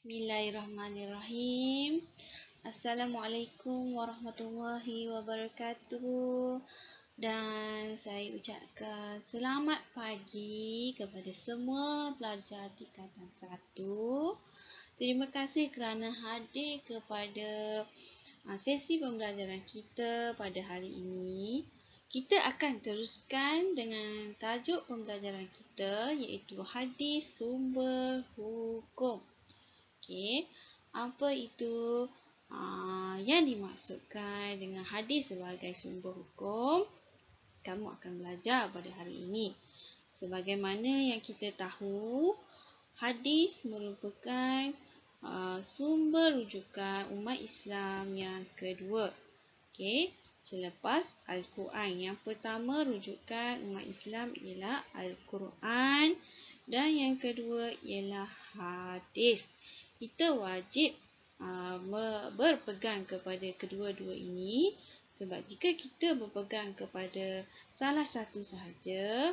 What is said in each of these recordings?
Bismillahirrahmanirrahim. Assalamualaikum warahmatullahi wabarakatuh. Dan saya ucapkan selamat pagi kepada semua pelajar tingkatan 1. Terima kasih kerana hadir kepada sesi pembelajaran kita pada hari ini. Kita akan teruskan dengan tajuk pembelajaran kita iaitu hadis sumber hukum. Okey, apa itu yang dimaksudkan dengan hadis sebagai sumber hukum? Kamu akan belajar pada hari ini. Sebagaimana yang kita tahu, hadis merupakan sumber rujukan umat Islam yang kedua. Okey, selepas Al-Quran. Yang pertama rujukan umat Islam ialah Al-Quran dan yang kedua ialah hadis. Kita wajib berpegang kepada kedua-dua ini, sebab jika kita berpegang kepada salah satu sahaja,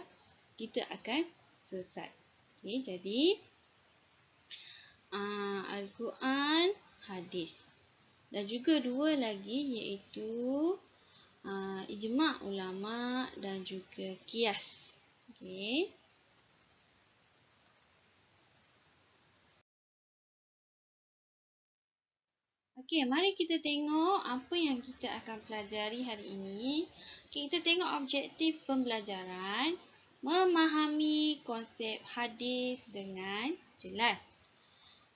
kita akan sesat. Okay, jadi Al-Quran, hadis. Dan juga dua lagi iaitu ijma' ulama' dan juga qiyas. Okay. Okey, mari kita tengok apa yang kita akan pelajari hari ini. Kita tengok objektif pembelajaran, memahami konsep hadis dengan jelas.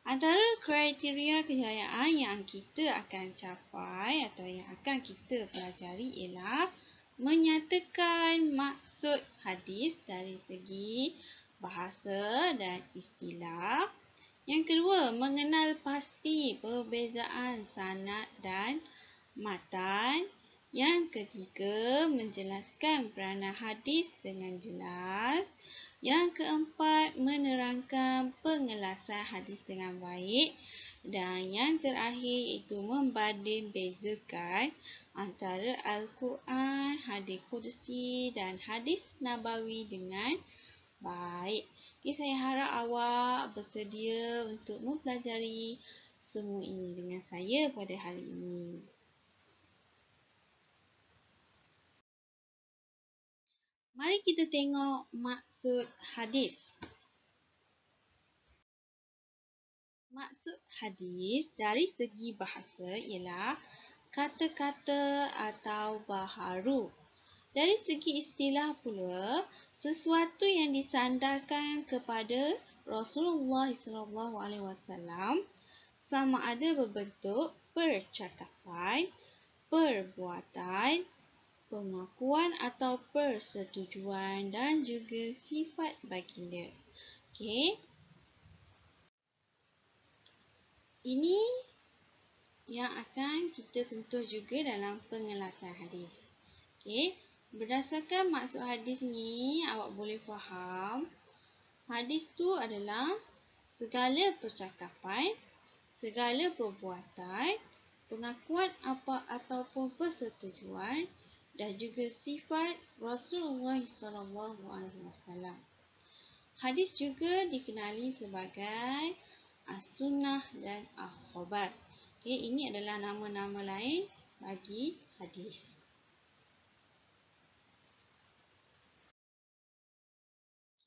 Antara kriteria kejayaan yang kita akan capai atau yang akan kita pelajari ialah menyatakan maksud hadis dari segi bahasa dan istilah. Yang kedua, mengenal pasti perbezaan sanad dan matan. Yang ketiga, menjelaskan peranan hadis dengan jelas. Yang keempat, menerangkan pengelasan hadis dengan baik. Dan yang terakhir iaitu membanding bezakan antara Al-Quran, hadis Qudsi dan hadis Nabawi dengan baik. Okay, saya harap awak bersedia untuk mempelajari semua ini dengan saya pada hari ini. Mari kita tengok maksud hadis. Maksud hadis dari segi bahasa ialah kata-kata atau baharu. Dari segi istilah pula, sesuatu yang disandarkan kepada Rasulullah SAW sama ada berbentuk percakapan, perbuatan, pengakuan atau persetujuan dan juga sifat baginda. Okey. Ini yang akan kita sentuh juga dalam pengelasan hadis. Okey. Berdasarkan maksud hadis ni, awak boleh faham hadis tu adalah segala percakapan, segala perbuatan, pengakuan apa ataupun persetujuan dan juga sifat Rasulullah SAW. Hadis juga dikenali sebagai as-sunnah dan al-khabar. Okay, ini adalah nama-nama lain bagi hadis.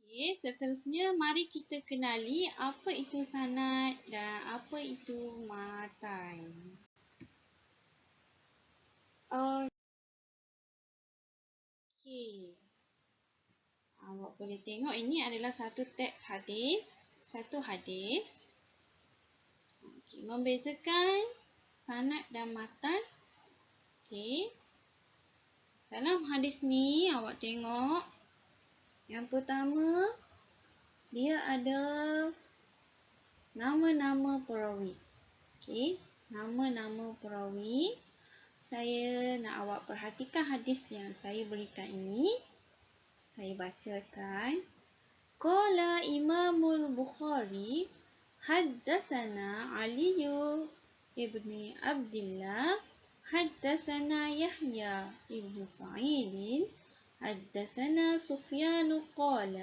Okay, seterusnya mari kita kenali apa itu sanad dan apa itu matan. Okey. Awak boleh tengok ini adalah satu teks hadis, satu hadis. Okey, membezakan sanad dan matan. Okey. Dalam hadis ni awak tengok yang pertama, dia ada nama-nama perawi. Okey, nama-nama perawi. Saya nak awak perhatikan hadis yang saya berikan ini. Saya bacakan. Qala Imamul Bukhari, haddatsana Ali ibni Abdullah, haddatsana Yahya ibnu Sa'id, حدثنا سفيان قال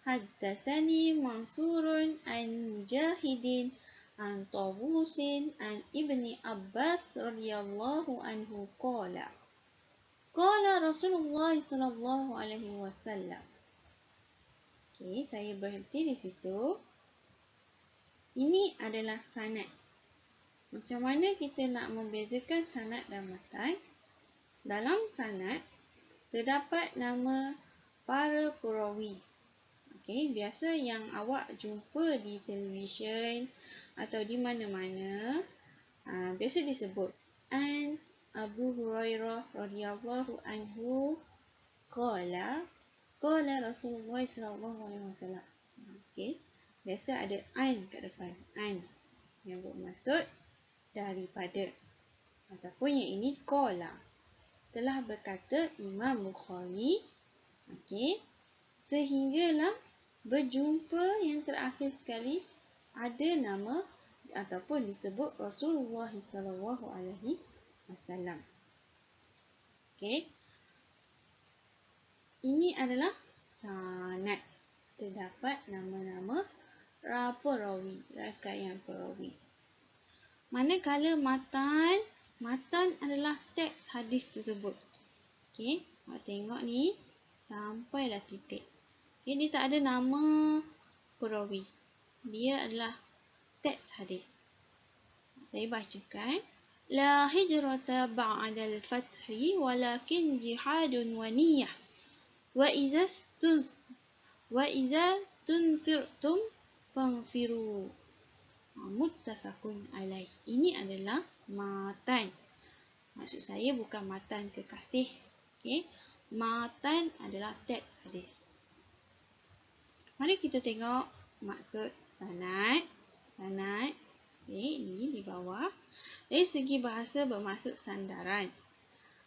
حدثني منصور عن مجاهد an Tawusin an Ibni Abbas radhiyallahu anhu qala qala Rasulullah sallallahu alaihi wasallam. Okey, saya berhenti di situ. Ini adalah sanad. Macam mana kita nak membezakan sanad dan matan? Dalam sanad terdapat nama para perawi. Okey, biasa yang awak jumpa di televisyen atau di mana-mana, biasa disebut an Abu Hurairah radhiyallahu anhu qala qala Rasulullah sallallahu alaihi wasallam. Okey, biasa ada an kat depan, an yang bermaksud daripada, ataupun yang ini qala. Telah berkata Imam Bukhari, okey, sehinggalah berjumpa yang terakhir sekali ada nama ataupun disebut Rasulullah sallallahu alaihi wasallam. Okey. Ini adalah sanad. Terdapat nama-nama perawi, rangkaian perawi. Manakala matan adalah teks hadis tersebut. Okey, awak tengok ni sampailah titik. Okay, dia tak ada nama perawi. Dia adalah teks hadis. Saya bacakan. La hijrata ba'da al-fathi walakin jihadun wa niyyah. Wa iza tunfirtum fanfiru. Muttafaqun alaih. Ini adalah matan. Maksud saya bukan matan kekasih. Okay. Matan adalah teks hadis. Mari kita tengok maksud sanad. Sanad. Okay, ini di bawah. Dari segi bahasa bermaksud sandaran.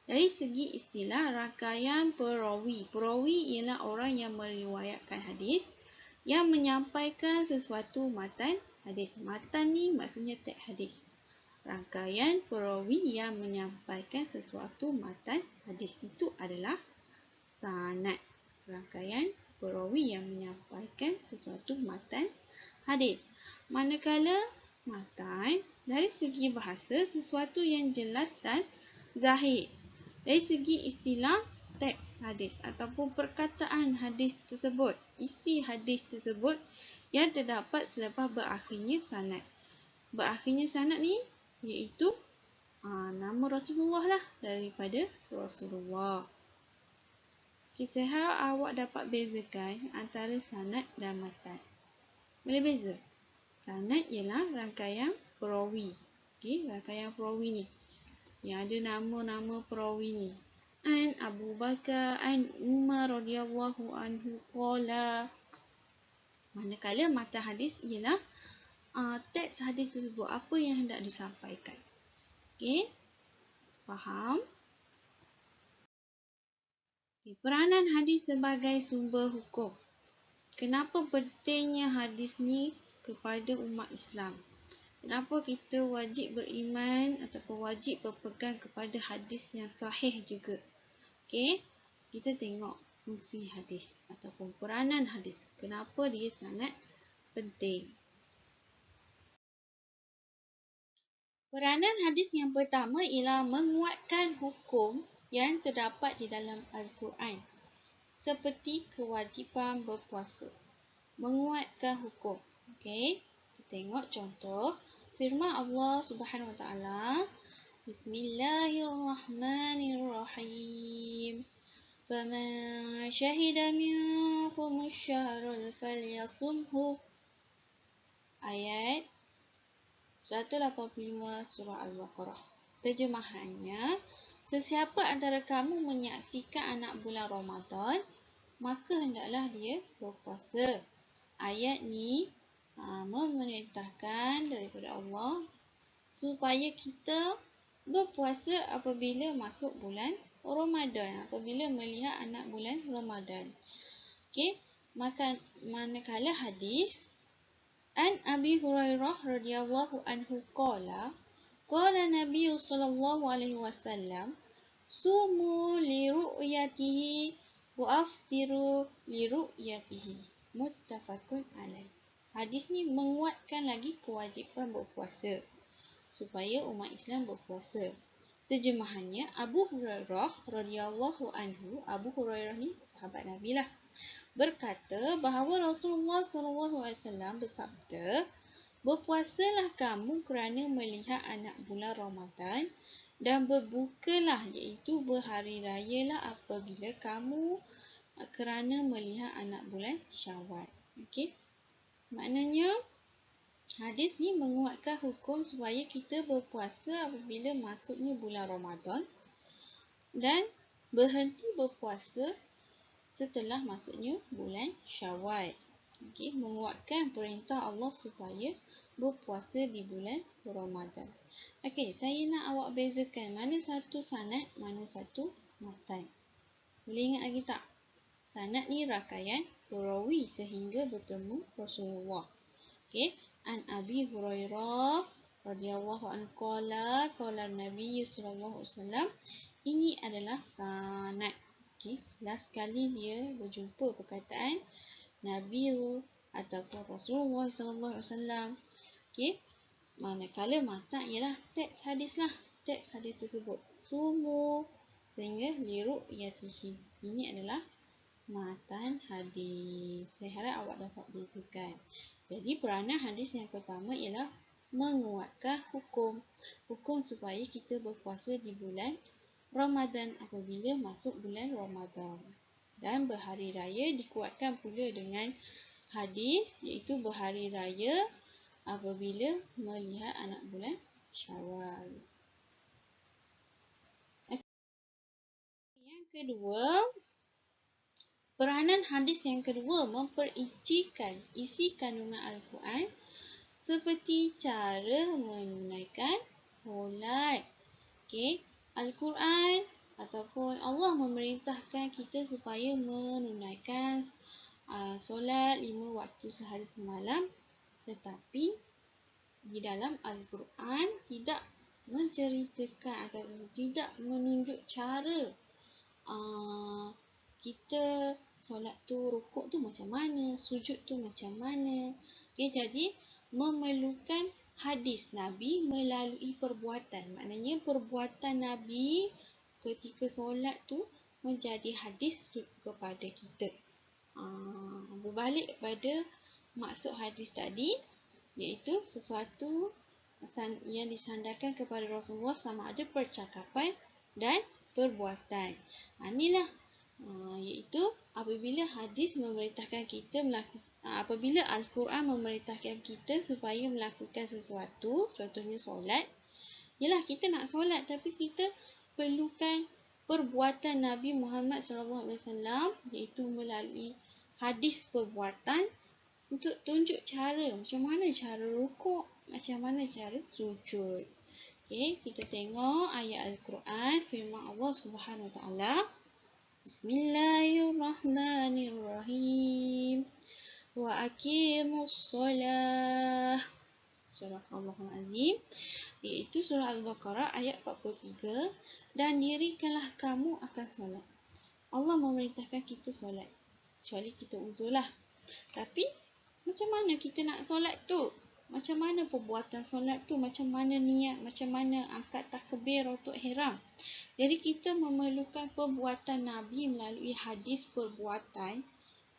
Dari segi istilah rangkaian perawi. Perawi ialah orang yang meriwayatkan hadis yang menyampaikan sesuatu matan hadis. Matan ni maksudnya teks hadis. Rangkaian perawi yang menyampaikan sesuatu matan hadis itu adalah sanad. Rangkaian perawi yang menyampaikan sesuatu matan hadis. Manakala matan dari segi bahasa sesuatu yang jelas dan zahir. Dari segi istilah teks hadis ataupun perkataan hadis tersebut, isi hadis tersebut yang terdapat selepas berakhirnya sanad. Berakhirnya sanad ni iaitu nama Rasulullah lah, daripada Rasulullah. Okay, saya harap awak dapat bezakan antara sanad dan matan. Boleh beza? Sanad ialah rangkaian perawi. Okay, rangkaian perawi ni yang ada nama-nama perawi ni. An Abu Bakar, an Umar radhiyallahu anhu qala. Manakala matan hadis ialah teks hadis tersebut, apa yang hendak disampaikan. Okey, faham? Okay, peranan hadis sebagai sumber hukum. Kenapa pentingnya hadis ni kepada umat Islam? Kenapa kita wajib beriman ataupun wajib berpegang kepada hadis yang sahih juga? Okey, kita tengok fungsi hadis ataupun peranan hadis. Kenapa dia sangat penting? Peranan hadis yang pertama ialah menguatkan hukum yang terdapat di dalam Al-Quran. Seperti kewajipan berpuasa. Menguatkan hukum. Okey, kita tengok contoh firman Allah Subhanahu Wa Taala. Bismillahirrahmanirrahim. Faman syahida minkum asy-syahrul falyasumhu. Ayat 185 surah Al-Baqarah. Terjemahannya, sesiapa antara kamu menyaksikan anak bulan Ramadan, maka hendaklah dia berpuasa. Ayat ni memerintahkan daripada Allah supaya kita berpuasa apabila masuk bulan Ramadan, apabila melihat anak bulan Ramadan. Okey, manakala hadis an Abi Hurairah radhiyallahu anhu qala Nabi sallallahu alaihi wasallam sumu li ru'yatihi wa aftiru li ru'yatihi. Muttafaqun alaih. Hadis ni menguatkan lagi kewajipan berpuasa supaya umat Islam berpuasa. Terjemahannya, Abu Hurairah radhiyallahu anhu, Abu Hurairah ni sahabat Nabi lah, berkata bahawa Rasulullah SAW bersabda, berpuasalah kamu kerana melihat anak bulan Ramadan dan berbukalah, iaitu berhari raya lah apabila kamu kerana melihat anak bulan Syawal. Okey. Maknanya hadis ni menguatkan hukum supaya kita berpuasa apabila masuknya bulan Ramadan dan berhenti berpuasa setelah masuknya bulan Syawal. Okey, menguatkan perintah Allah supaya berpuasa di bulan Ramadan. Okey, saya nak awak bezakan mana satu sanad, mana satu matan. Boleh ingat lagi tak? Sanad ni rakayan perawi sehingga bertemu Rasulullah. Okey, an Abi Hurairah radhiyallahu anhu qala Nabi sallallahu alaihi wasallam, ini adalah sanad. Okey, last kali dia berjumpa perkataan Nabi ataupun Rasulullah sallallahu alaihi wasallam. Okey, manakala matan ialah teks hadis lah, teks hadis tersebut. Sumu sehingga liru'yatihi. Ini adalah matan hadis. Saya harap awak dapat bezakan. Jadi peranan hadis yang pertama ialah menguatkan hukum supaya kita berpuasa di bulan Ramadan apabila masuk bulan Ramadan. Dan berhari raya dikuatkan pula dengan hadis, iaitu berhari raya apabila melihat anak bulan Syawal. Yang kedua, peranan hadis yang kedua memperincikan isi kandungan Al-Quran seperti cara menunaikan solat. Okey, Al-Quran ataupun Allah memerintahkan kita supaya menunaikan solat 5 waktu sehari semalam, tetapi di dalam Al-Quran tidak menceritakan atau tidak menunjuk cara kita solat tu, rukuk tu macam mana, sujud tu macam mana. Okay, jadi memerlukan hadis Nabi melalui perbuatan. Maknanya perbuatan Nabi ketika solat tu menjadi hadis kepada kita. Berbalik pada maksud hadis tadi, iaitu sesuatu yang disandarkan kepada Rasulullah sama ada percakapan dan perbuatan. Inilah iaitu apabila hadis memerintahkan kita apabila Al-Quran memerintahkan kita supaya melakukan sesuatu, contohnya solat, ialah kita nak solat tapi kita perlukan perbuatan Nabi Muhammad SAW, iaitu melalui hadis perbuatan untuk tunjuk cara, macam mana cara rukuk, macam mana cara sujud. Okey, kita tengok ayat Al-Quran, firman Allah Subhanahu Wa Taala. Bismillahirrahmanirrahim. Wa aqimus solah. Surah Al-Azim, iaitu surah Al-Baqarah ayat 43. Dan dirikanlah kamu akan solat. Allah memerintahkan kita solat, kecuali kita uzur lah. Tapi macam mana kita nak solat tu? Macam mana perbuatan solat tu? Macam mana niat? Macam mana angkat takbir untuk ihram? Jadi kita memerlukan perbuatan Nabi melalui hadis perbuatan.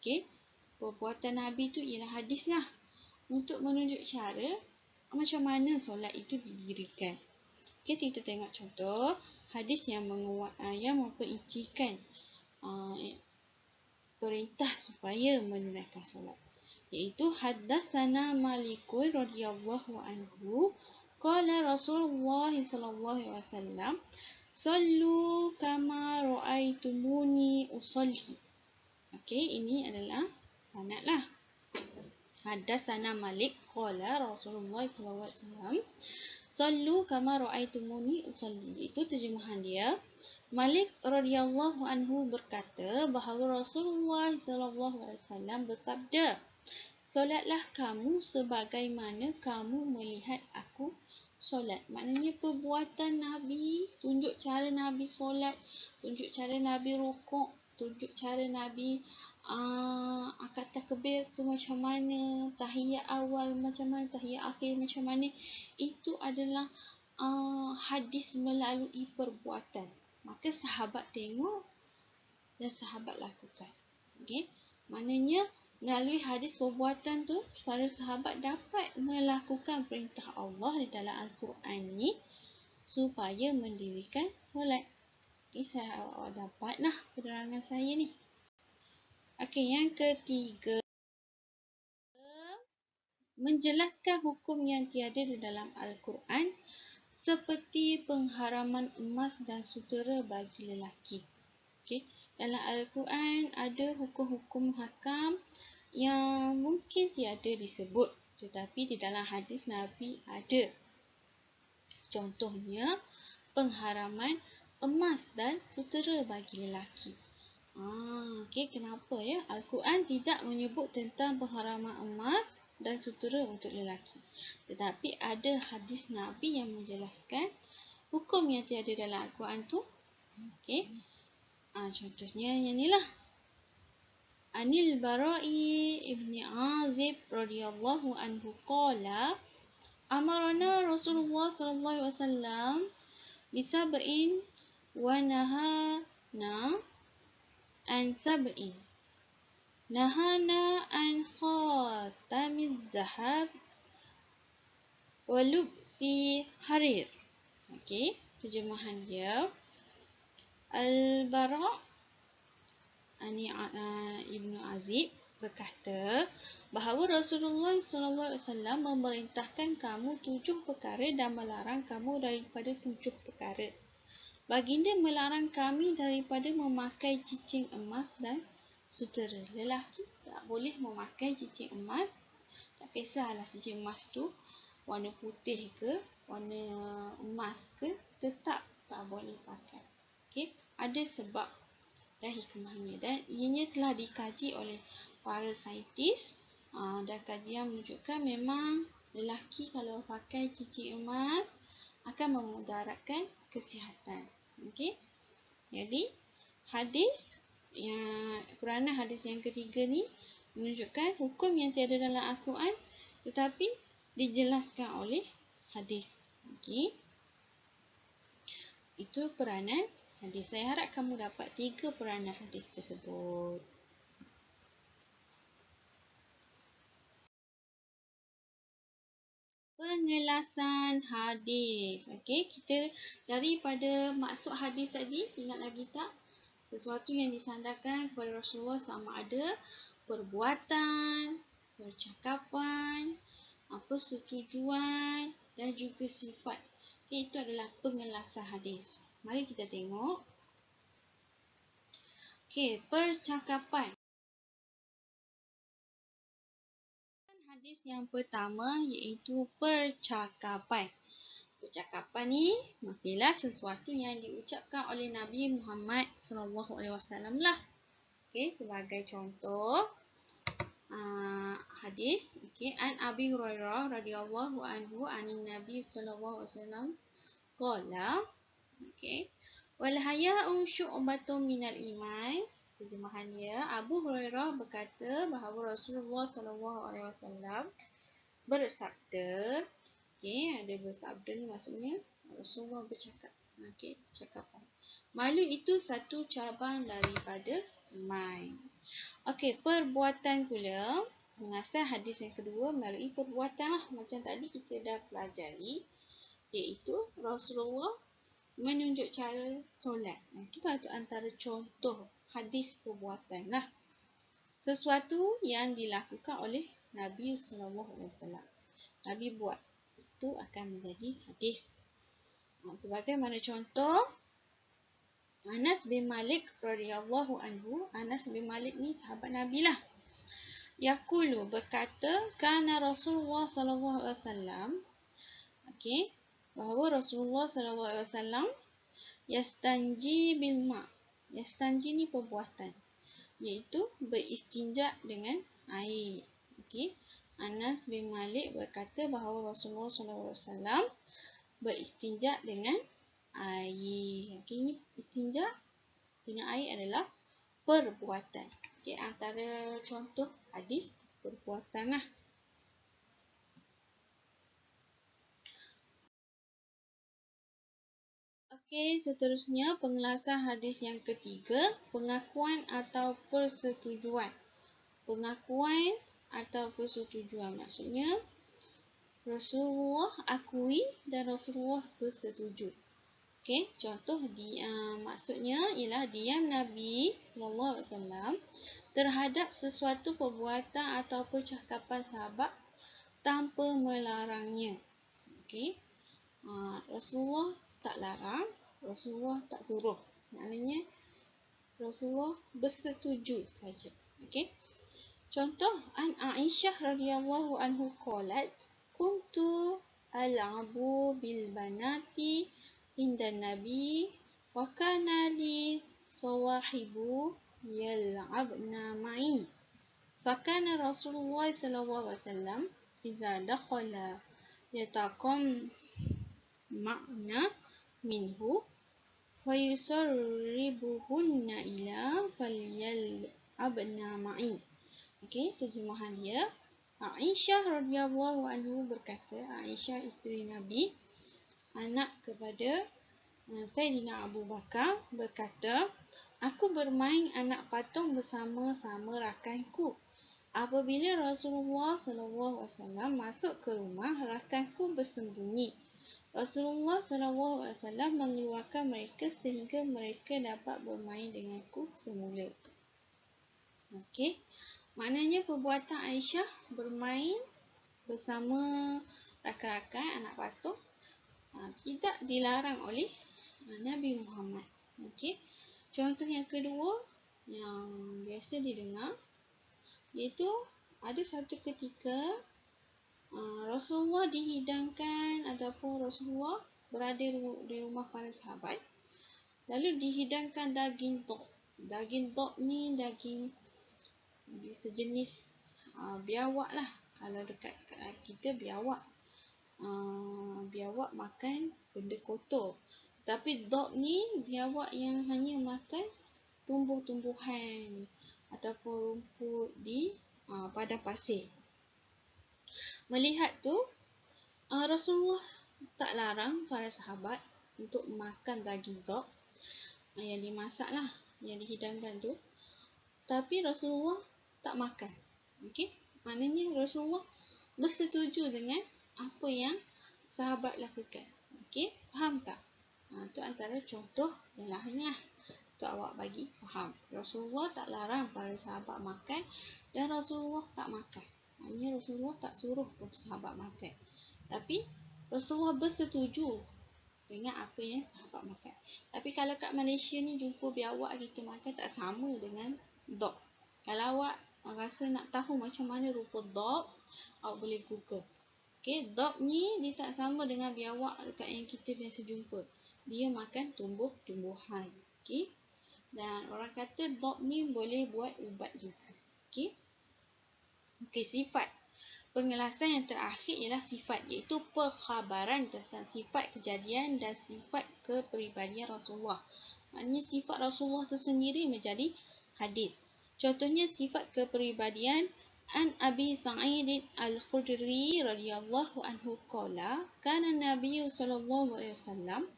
Okey, perbuatan Nabi tu ialah hadis lah, untuk menunjuk cara macam mana solat itu didirikan. Okey, kita tengok contoh hadis yang memperincikan perintah supaya menunaikan solat, iaitu haddatsana Malikun radhiyallahu anhu qala Rasulullah sallallahu alaihi wasallam, sallu kama ra'aitumuni usolli. Okey, ini adalah sanad lah. Haddatsana Malik qala Rasulullah sallallahu alaihi wasallam, sallu kama ra'aitumuni usolli. Itu terjemahan dia. Malik radhiyallahu anhu berkata bahawa Rasulullah sallallahu alaihi wasallam bersabda, solatlah kamu sebagaimana kamu melihat aku solat. Maknanya perbuatan Nabi, tunjuk cara Nabi solat, tunjuk cara Nabi rukuk, tunjuk cara Nabi akad takbir tu macam mana, tahiyat awal macam mana, tahiyat akhir macam mana. Itu adalah hadis melalui perbuatan. Maka sahabat tengok dan sahabat lakukan. Okey. Maknanya melalui hadis perbuatan tu para sahabat dapat melakukan perintah Allah di dalam Al-Quran ni supaya mendirikan solat. Okey, saya dapat penerangan saya ni. Okey, yang ketiga, menjelaskan hukum yang tiada di dalam Al-Quran seperti pengharaman emas dan sutera bagi lelaki. Okey, dalam Al-Quran ada hukum-hukum hakam yang mungkin tiada disebut, tetapi di dalam hadis Nabi ada. Contohnya, pengharaman emas dan sutera bagi lelaki. Okey, kenapa ya? Al-Quran tidak menyebut tentang pengharaman emas dan sutera untuk lelaki. Tetapi ada hadis Nabi yang menjelaskan hukum yang tiada dalam Al-Quran tu. Okey. Contohnya yang inilah. Anil Bara'i ibni Azib radhiyallahu anhu qala amarana Rasulullah sallallahu alaihi wasallam bisab'in wa nahana an sab'in. Nahana an khatamiz zahab wa lubsi harir. Okey, terjemahan dia. Al-Bara' Ibnu Azib berkata bahawa Rasulullah SAW memerintahkan kamu 7 perkara dan melarang kamu daripada 7 perkara. Baginda melarang kami daripada memakai cincin emas dan sutera. Lelaki tak boleh memakai cincin emas. Tak kisahlah cincin emas tu warna putih ke, warna emas ke, tetap tak boleh pakai. Okey, ada sebab dan hikmahnya, dan ianya telah dikaji oleh para saintis dan kajian menunjukkan memang lelaki kalau pakai cincin emas akan memudaratkan kesihatan. Okey. Jadi hadis peranan hadis yang ketiga ni menunjukkan hukum yang tiada dalam Al-Quran tetapi dijelaskan oleh hadis. Okey. Itu peranan hadis. Saya harap kamu dapat 3 peranan hadis tersebut. Penjelasan hadis. Okey, kita daripada maksud hadis tadi, ingat lagi tak? Sesuatu yang disandarkan kepada Rasulullah sama ada perbuatan, percakapan, persetujuan dan juga sifat. Okey, itu adalah pengelasan hadis. Mari kita tengok. Okey, percakapan. Hadis yang pertama iaitu percakapan. Percakapan ni mestilah sesuatu yang diucapkan oleh Nabi Muhammad SAW lah. Okey, sebagai contoh hadis, okey, an Abi Hurairah radhiyallahu anhu anin Nabi sallallahu alaihi wasallam qala, okey, wal haya'u syu'batun minal iman. Terjemahan dia, Abu Hurairah berkata bahawa Rasulullah SAW bersabda, okey, ada bersabda ni maksudnya Rasulullah bercakap. Okey, percakapan. Malu itu satu cabang daripada iman. Okey, perbuatan pula. Mengasal hadis yang kedua melalui perbuatan lah. Macam tadi kita dah pelajari, iaitu Rasulullah menunjuk cara solat. Itu antara contoh hadis perbuatan lah. Sesuatu yang dilakukan oleh Nabi SAW. Nabi buat. Itu akan menjadi hadis. Sebagai mana contoh, Anas bin Malik radhiyallahu anhu. Anas bin Malik ni sahabat Nabi lah. Yaqulu berkata, kana Rasulullah sallallahu alaihi wasallam, okey, bahawa Rasulullah sallallahu alaihi wasallam yastanji bil ma. Yastanji ni perbuatan, iaitu beristinja dengan air. Okey, Anas bin Malik berkata bahawa Rasulullah sallallahu alaihi wasallam beristinja dengan air. Okey, ini istinja dengan air adalah perbuatan. Okey, antara contoh hadis perbuatan lah. Okey, seterusnya pengelasan hadis yang ketiga, pengakuan atau persetujuan. Pengakuan atau persetujuan maksudnya Rasulullah akui dan Rasulullah bersetuju. Okey, contoh maksudnya ialah diam Nabi SAW terhadap sesuatu perbuatan atau percakapan sahabat tanpa melarangnya. Okey, Rasulullah tak larang, Rasulullah tak suruh. Maknanya Rasulullah bersetuju saja. Okey. Contoh an Aisyah radhiyallahu anhu qalat kuntu al'abu bil banati inda nabi wa kana li sawahibu yal'abna ma'i. Fakana Rasulullah sallallahu alaihi wasallam idza dakhala yataqam ma'na minhu fayusarribuhunna ila falyal'abna ma'i. Okey, terjemahan dia. Aisyah radhiyallahu anhu berkata, Aisyah isteri Nabi, anak kepada Sayyidina Abu Bakar berkata, aku bermain anak patung bersama-sama rakanku. Apabila Rasulullah SAW masuk ke rumah, rakanku bersembunyi. Rasulullah SAW mengeluarkan mereka sehingga mereka dapat bermain denganku semula. Okey. Maknanya perbuatan Aisyah bermain bersama rakan-rakan anak patung tidak dilarang oleh Nabi Muhammad. Okey. Contoh yang kedua yang biasa didengar iaitu ada satu ketika Rasulullah dihidangkan ataupun Rasulullah berada di rumah para sahabat, lalu dihidangkan daging dog. Daging dog ni daging sejenis biawak lah. Kalau dekat kita biawak makan benda kotor. Tapi dog ni biawak yang hanya makan tumbuh-tumbuhan ataupun rumput di padang pasir. Melihat tu Rasulullah tak larang para sahabat untuk makan daging dog yang dimasak lah, yang dihidangkan tu. Tapi Rasulullah tak makan. Okey, maknanya Rasulullah bersetuju dengan apa yang sahabat lakukan. Okey, faham tak? Itu antara contoh yang lain lah untuk awak bagi faham. Rasulullah tak larang para sahabat makan dan Rasulullah tak makan. Maknanya Rasulullah tak suruh sahabat makan. Tapi Rasulullah bersetuju dengan apa yang sahabat makan. Tapi kalau kat Malaysia ni jumpa biawak kita makan tak sama dengan dog. Kalau awak rasa nak tahu macam mana rupa dog, awak boleh Google. Okey, dog ni dia tak sama dengan biawak dekat yang kita biasa jumpa. Dia makan tumbuh-tumbuhan. Okey. Dan orang kata dog ni boleh buat ubat juga. Okey. Okey, sifat. Pengelasan yang terakhir ialah sifat, iaitu perkhabaran tentang sifat kejadian dan sifat kepribadian Rasulullah. Maknanya sifat Rasulullah itu sendiri menjadi hadis. Contohnya sifat kepribadian an Abi Sa'id Al-Khudri radhiyallahu anhu qala kana Nabi sallallahu alaihi wasallam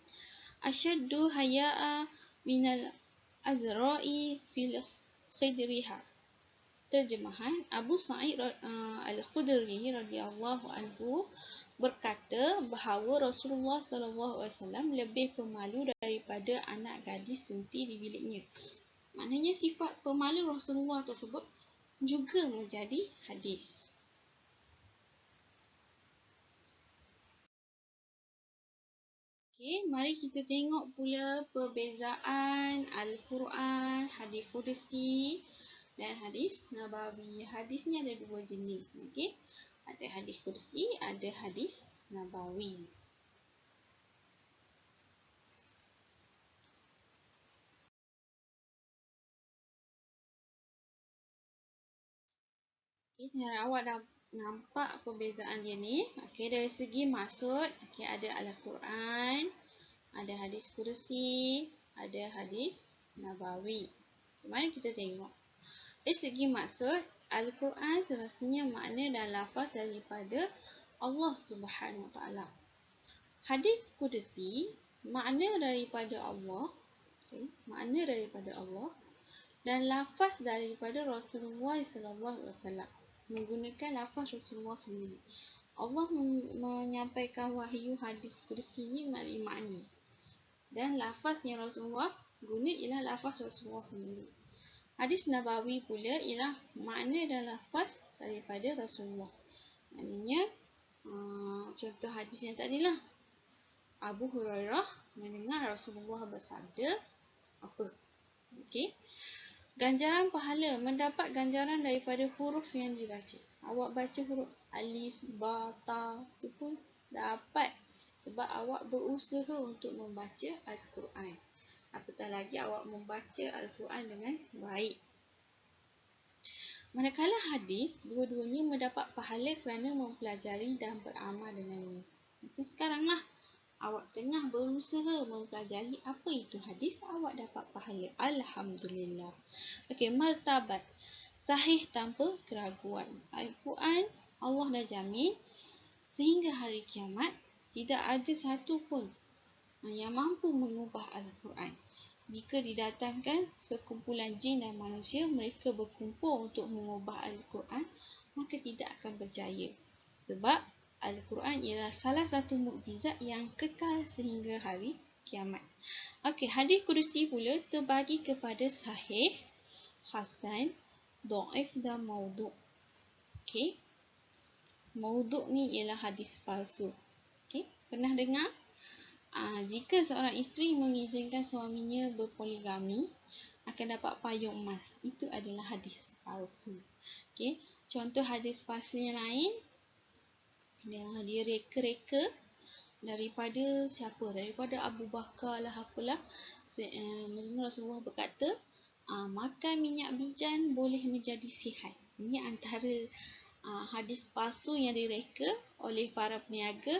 asyaddu haya'a minal azra'i fil khidriha. Terjemahan, Abu Sa'id Al-Khudri radhiyallahu anhu berkata bahawa Rasulullah sallallahu alaihi wasallam lebih pemalu daripada anak gadis sunti di biliknya. Maknanya sifat pemalu Rasulullah tersebut juga menjadi hadis. Okey, mari kita tengok pula perbezaan Al-Quran, hadis Qudsi dan hadis Nabawi. Hadis ni ada dua jenis. Okey, ada hadis Qudsi, ada hadis Nabawi. Okey, saya harap awak dah nampak perbezaan dia ni. Okey, dari segi maksud, okey, ada Al-Quran, ada hadis Qudsi, ada hadis Nabawi. Mari kita tengok. Dari segi maksud, Al-Quran semestinya makna dan lafaz daripada Allah Subhanahu Wa Taala. Hadis Qudsi makna daripada Allah, makna daripada Allah dan lafaz daripada Rasulullah sallallahu alaihi wasallam. Menggunakan lafaz Rasulullah sendiri. Allah menyampaikan wahyu hadis Qudsi ini melalui makna. Dan lafaz yang Rasulullah guna ialah lafaz Rasulullah sendiri. Hadis Nabawi pula ialah makna dan lafaz daripada Rasulullah. Maknanya, contoh hadis yang tadilah. Abu Hurairah mendengar Rasulullah bersabda apa? Okey. Ganjaran pahala, mendapat ganjaran daripada huruf yang dibaca. Awak baca huruf alif, ba, ta, itu pun dapat. Sebab awak berusaha untuk membaca Al-Quran. Apatah lagi awak membaca Al-Quran dengan baik. Manakala hadis, dua-duanya mendapat pahala kerana mempelajari dan beramal dengannya. Macam sekarang lah, awak tengah berusaha mempelajari apa itu hadis, awak dapat pahala. Alhamdulillah. Okey, martabat. Sahih tanpa keraguan. Al-Quran, Allah dah jamin, sehingga hari kiamat, tidak ada satu pun yang mampu mengubah Al-Quran. Jika didatangkan sekumpulan jin dan manusia, mereka berkumpul untuk mengubah Al-Quran, maka tidak akan berjaya. Sebab Al-Quran ialah salah satu mukjizat yang kekal sehingga hari kiamat. Okey, hadis Qudsi pula terbagi kepada sahih, hasan, dhaif dan maudhu'. Okey. Maudhu' ni ialah hadis palsu. Okey, pernah dengar? Jika seorang isteri mengizinkan suaminya berpoligami, akan dapat payung emas. Itu adalah hadis palsu. Okay. Contoh hadis palsu yang lain, dia reka-reka daripada siapa? Daripada Abu Bakar lah apalah. Rasulullah berkata, makan minyak bijan boleh menjadi sihat. Ini antara hadis palsu yang direka oleh para peniaga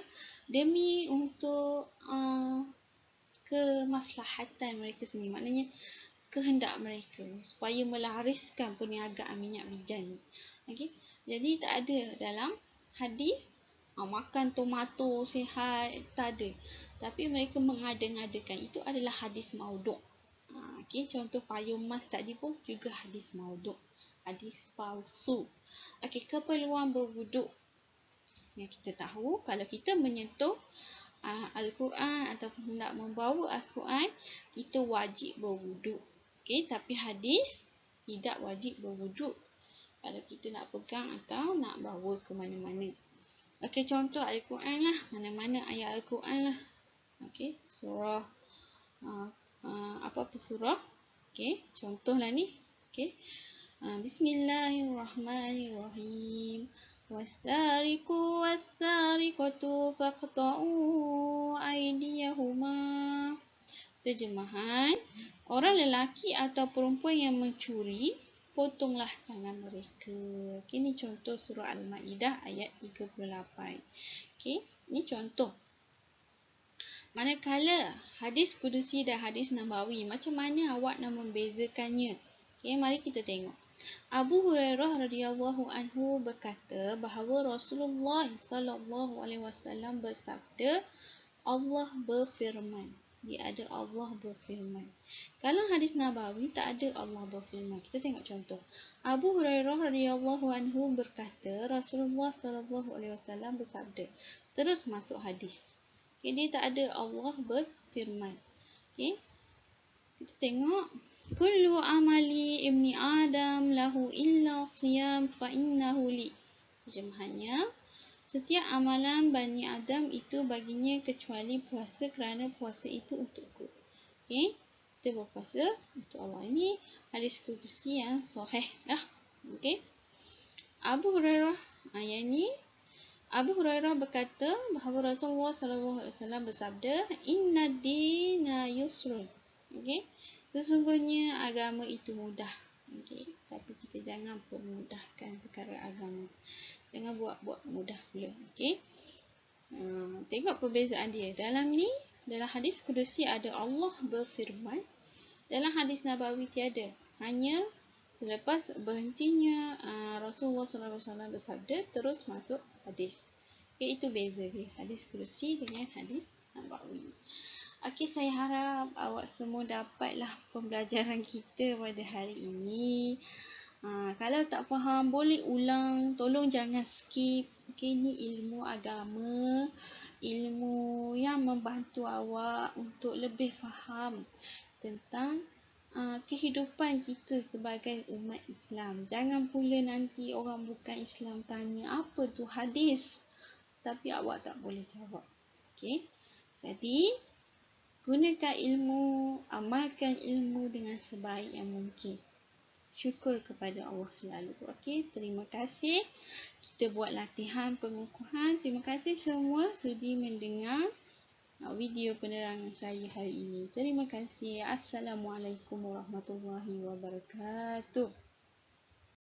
demi untuk kemaslahatan mereka sendiri. Maknanya kehendak mereka supaya melariskan perniagaan minyak bijan ni. Okay? Jadi tak ada dalam hadis makan tomato sihat, tak ada. Tapi mereka mengada-ngadakan. Itu adalah hadis maudhu'. Okay? Contoh payung emas tadi pun juga hadis maudhu'. Hadis palsu. Okey, keperluan berwuduk. Yang kita tahu, kalau kita menyentuh Al-Quran ataupun hendak membawa Al-Quran, kita wajib berwuduk. Okey, tapi hadis tidak wajib berwuduk kalau kita nak pegang atau nak bawa ke mana-mana. Okey, contoh Al-Quran lah. Mana-mana ayat Al-Quran lah. Okey, surah apa surah? Okey, contohlah ni. Okey. Bismillahirrahmanirrahim. Wasariqu wasariqatu faqta'u aydiyahuma. Terjemahan, orang lelaki atau perempuan yang mencuri, potonglah tangan mereka. Okey, ni contoh surah Al-Maidah ayat 38. Okey, ni contoh. Manakala hadis Qudsi dan hadis Nabawi, macam mana awak nak membezakannya? Okey, mari kita tengok. Abu Hurairah radhiyallahu anhu berkata bahawa Rasulullah sallallahu alaihi wasallam bersabda, Allah berfirman. Dia ada Allah berfirman. Kalau hadis Nabawi tak ada Allah berfirman. Kita tengok contoh. Abu Hurairah radhiyallahu anhu berkata Rasulullah sallallahu alaihi wasallam bersabda. Terus masuk hadis. Okay, dia tak ada Allah berfirman. Okay. Kita tengok. Kullu amali ibni Adam lahu illa qiyam fa innahu li. Terjemahannya, setiap amalan Bani Adam itu baginya kecuali puasa kerana puasa itu untukku. Okey, kita berpuasa untuk Allah. Ini hadis Qudsi yang sahih lah. Okey. Abu Hurairah, yang ini Abu Hurairah berkata bahawa Rasulullah sallallahu alaihi wasallam bersabda, "Inna dina yusrun." Okey. Sesungguhnya agama itu mudah. Okay. Tapi kita jangan permudahkan perkara agama. Jangan buat mudah pula. Okay. Tengok perbezaan dia. Dalam hadis Qudsi ada Allah berfirman. Dalam hadis Nabawi tiada. Hanya selepas berhentinya Rasulullah SAW bersabda, terus masuk hadis. Itu beza dia, hadis kursi dengan hadis nabawi. Okey, saya harap awak semua dapatlah pembelajaran kita pada hari ini. Kalau tak faham, boleh ulang. Tolong jangan skip. Okay, ni ilmu agama. Ilmu yang membantu awak untuk lebih faham tentang kehidupan kita sebagai umat Islam. Jangan pula nanti orang bukan Islam tanya, apa tu hadis? Tapi awak tak boleh jawab. Okay? Jadi, gunakan ilmu, amalkan ilmu dengan sebaik yang mungkin. Syukur kepada Allah selalu. Okey, terima kasih. Kita buat latihan pengukuhan. Terima kasih semua sudi mendengar video penerangan saya hari ini. Terima kasih. Assalamualaikum warahmatullahi wabarakatuh.